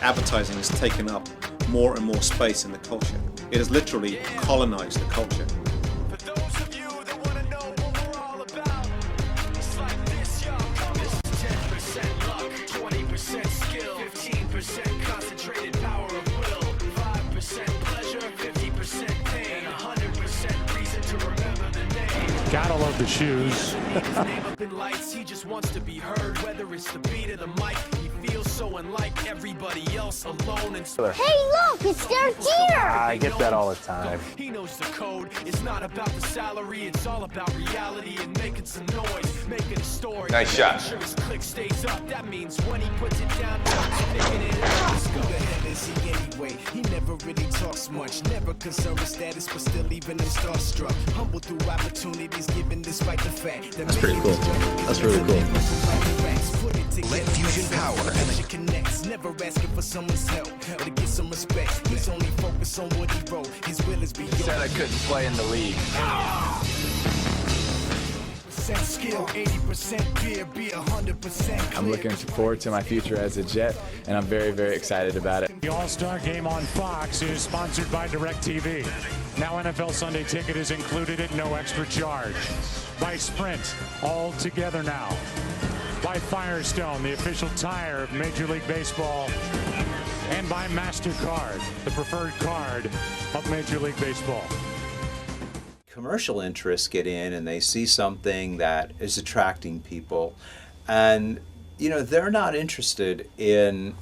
Advertising has taken up more and more space in the culture. It has literally colonized the culture. For those of you that want to know what we're all about, it's like this, y'all. This is 10% luck, 20% skill, 15% concentrated power of will, 5% pleasure, 50% pain, 100% reason to remember the name. Gotta love the shoes. His name up in lights, he just wants to be heard, whether it's the beat of the mic. He feels so unlike everybody else, alone and Hey, look, it's their gear! I get that all the time. He knows the code. It's not about the salary, it's all about reality and making some noise, making a story. Nice shot. Making sure his click stays up. That means when he puts it down, he's picking it up. Who the hell is he anyway? He never really talks much, never concerned with status, but still even him starstruck. Humble through opportunities given despite the fact that That's pretty cool. That's really cool. Let fusion power connects, never asking for someone's help or to get some respect. He's only focused on what he wrote. His will is beyond. Said I couldn't play in the league. Skill, 80% beer, be 100%. I'm looking forward to my future as a Jet, and I'm very, very excited about it. The All-Star Game on Fox is sponsored by DirecTV. Now NFL Sunday Ticket is included at no extra charge. By Sprint, all together now. By Firestone, the official tire of Major League Baseball. And by MasterCard, the preferred card of Major League Baseball. Commercial interests get in and they see something that is attracting people, and they're not interested in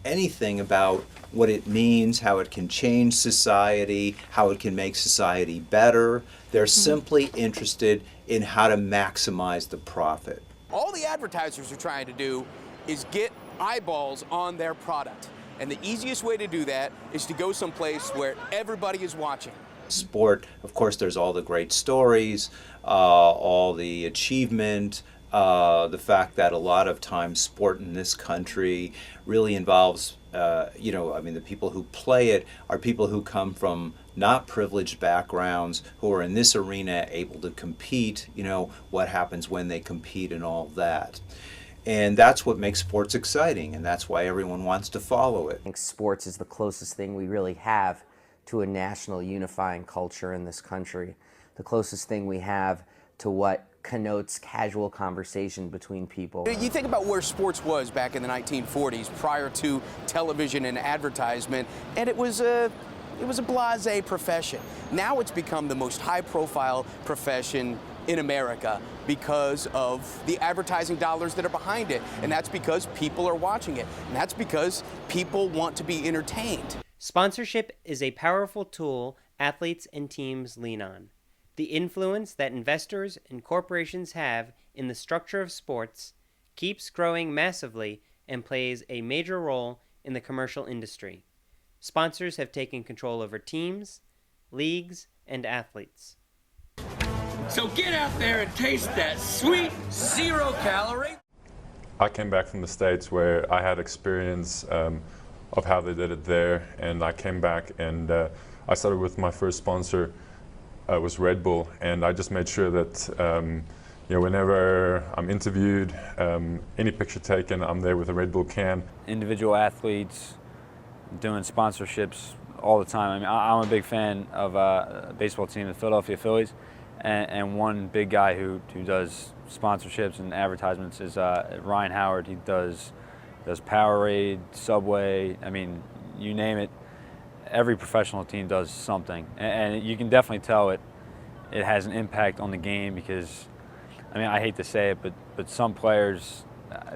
anything about what it means, how it can change society, how it can make society better. They're simply interested in how to maximize the profit. All the advertisers are trying to do is get eyeballs on their product, and the easiest way to do that is to go someplace where everybody is watching. Sport, of course, there's all the great stories, all the achievement, the fact that a lot of times sport in this country really involves, the people who play it are people who come from not privileged backgrounds, who are in this arena able to compete, what happens when they compete and all that. And that's what makes sports exciting, and that's why everyone wants to follow it. I think sports is the closest thing we really have to a national unifying culture in this country, the closest thing we have to what connotes casual conversation between people. You think about where sports was back in the 1940s, prior to television and advertisement, and it was a blasé profession. Now it's become the most high-profile profession in America because of the advertising dollars that are behind it, and that's because people are watching it, and that's because people want to be entertained. Sponsorship is a powerful tool athletes and teams lean on. The influence that investors and corporations have in the structure of sports keeps growing massively and plays a major role in the commercial industry. Sponsors have taken control over teams, leagues, and athletes. So get out there and taste that sweet 0 calorie. I came back from the States where I had experience of how they did it there, and I came back and I started with my first sponsor was Red Bull, and I just made sure that whenever I'm interviewed, any picture taken, I'm there with a Red Bull can. Individual athletes doing sponsorships all the time. I mean, I'm a big fan of a baseball team, the Philadelphia Phillies, and one big guy who does sponsorships and advertisements is Ryan Howard. He does Powerade, Subway, I mean, you name it. Every professional team does something, and you can definitely tell it has an impact on the game because, I mean, I hate to say it, but some players,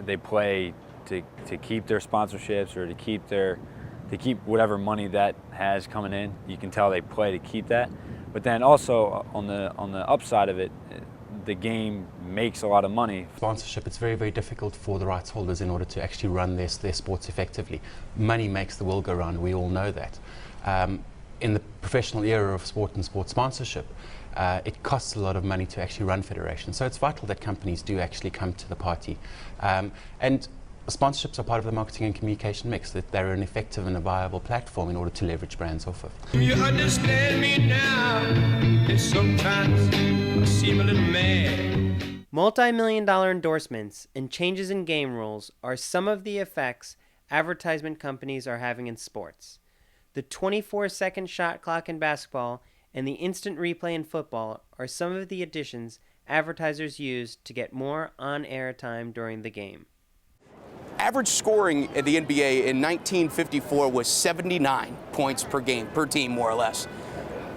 they play to keep their sponsorships or to keep whatever money that has coming in. You can tell they play to keep that. But then also on the upside of it, the game makes a lot of money. Sponsorship, it's very, very difficult for the rights holders in order to actually run their sports effectively. Money makes the world go round, we all know that. In the professional era of sport and sports sponsorship, it costs a lot of money to actually run federations. So it's vital that companies do actually come to the party. And sponsorships are part of the marketing and communication mix, that they're an effective and a viable platform in order to leverage brands off of. You understand me now, and sometimes I seem a little mad. Multi-million-dollar endorsements and changes in game rules are some of the effects advertisement companies are having in sports. The 24-second shot clock in basketball and the instant replay in football are some of the additions advertisers use to get more on-air time during the game. Average scoring at the NBA in 1954 was 79 points per game, per team, more or less.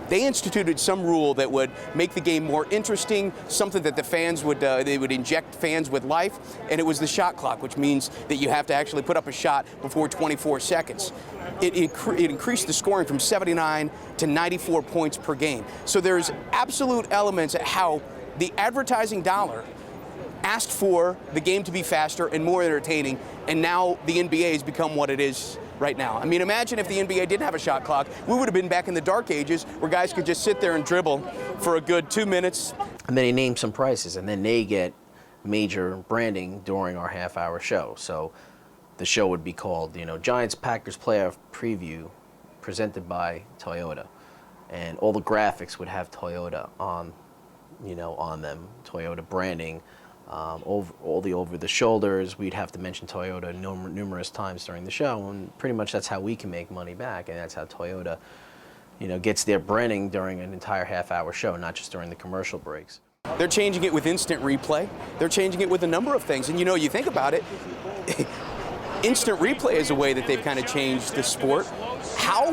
They instituted some rule that would make the game more interesting, something that the fans would, they would inject fans with life, and it was the shot clock, which means that you have to actually put up a shot before 24 seconds. It increased the scoring from 79 to 94 points per game. So there's absolute elements at how the advertising dollar asked for the game to be faster and more entertaining, and now the NBA has become what it is right now. I mean, imagine if the NBA didn't have a shot clock. We would have been back in the dark ages where guys could just sit there and dribble for a good 2 minutes. And then he named some prices, and then they get major branding during our half-hour show. So the show would be called, Giants-Packers Playoff Preview, presented by Toyota. And all the graphics would have Toyota on them, Toyota branding. All the over-the-shoulders, we'd have to mention Toyota numerous times during the show, and pretty much that's how we can make money back, and that's how Toyota, gets their branding during an entire half-hour show, not just during the commercial breaks. They're changing it with instant replay. They're changing it with a number of things, and you think about it, instant replay is a way that they've kind of changed the sport. How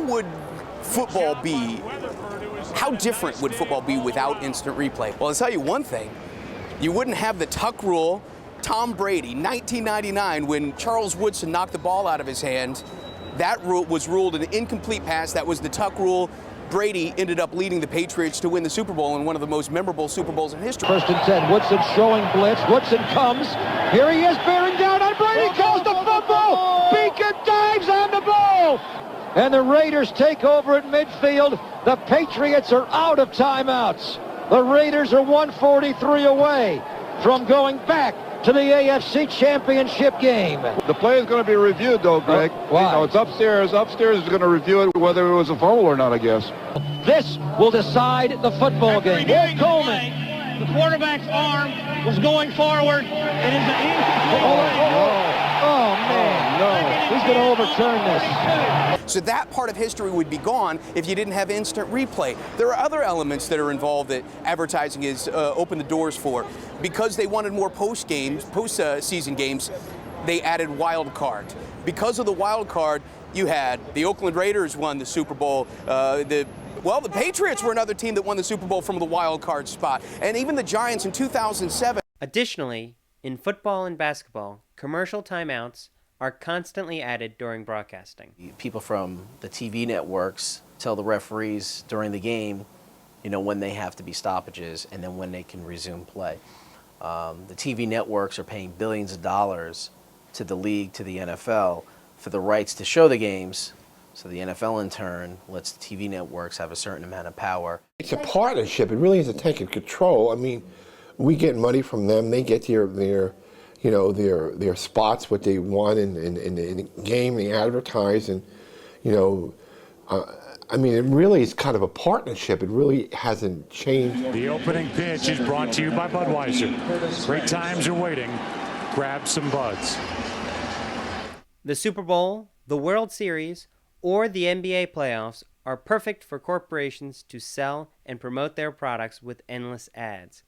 different would football be without instant replay? Well, I'll tell you one thing. You wouldn't have the tuck rule. Tom Brady, 1999, when Charles Woodson knocked the ball out of his hand, that rule was ruled an incomplete pass. That was the tuck rule. Brady ended up leading the Patriots to win the Super Bowl in one of the most memorable Super Bowls in history. 1st and 10, Woodson showing blitz. Woodson comes. Here he is bearing down on Brady. Calls the fumble. Beacon dives on the ball. And the Raiders take over at midfield. The Patriots are out of timeouts. The Raiders are 143 away from going back to the AFC Championship game. The play is going to be reviewed, though, Greg. Why? It's upstairs. Upstairs is going to review it, whether it was a fumble or not, I guess. This will decide the football game. Will Coleman. The quarterback's arm was going forward, and it's an incomplete. Oh, man. No. Who's going to overturn this? So that part of history would be gone if you didn't have instant replay. There are other elements that are involved that advertising has opened the doors for. Because they wanted more post-season games, they added wild card. Because of the wild card, you had the Oakland Raiders won the Super Bowl. The Patriots were another team that won the Super Bowl from the wild card spot. And even the Giants in 2007. Additionally, in football and basketball, commercial timeouts are constantly added during broadcasting. People from the TV networks tell the referees during the game, when they have to be stoppages and then when they can resume play. The TV networks are paying billions of dollars to the league, to the NFL, for the rights to show the games. So the NFL, in turn, lets the TV networks have a certain amount of power. It's a partnership. It really is a taking control. I mean, we get money from them. They get their spots, what they want in the game, they advertise, and, I mean, it really is kind of a partnership. It really hasn't changed. The opening pitch is brought to you by Budweiser. Great times are waiting. Grab some buds. The Super Bowl, the World Series, or the NBA playoffs are perfect for corporations to sell and promote their products with endless ads.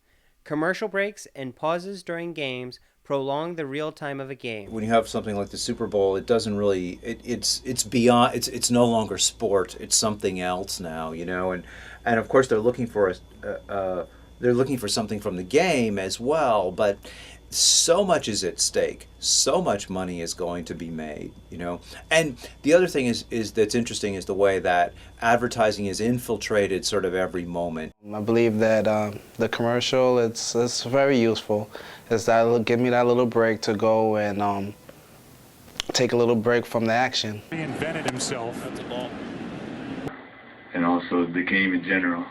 Commercial breaks and pauses during games prolong the real time of a game. When you have something like the Super Bowl, it doesn't really, it's beyond, it's no longer sport, it's something else now, and of course they're looking for something from the game as well, but so much is at stake, so much money is going to be made, And the other thing is that's interesting is the way that advertising is infiltrated sort of every moment. I believe that the commercial, it's very useful. It'll give me that little break to go and take a little break from the action. He invented himself. And also the game in general.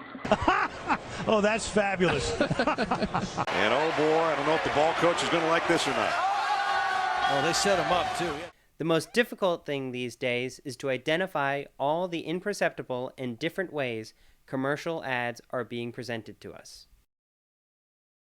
Oh, that's fabulous. And oh boy, I don't know if the ball coach is going to like this or not. Oh, they set him up too. The most difficult thing these days is to identify all the imperceptible and different ways commercial ads are being presented to us.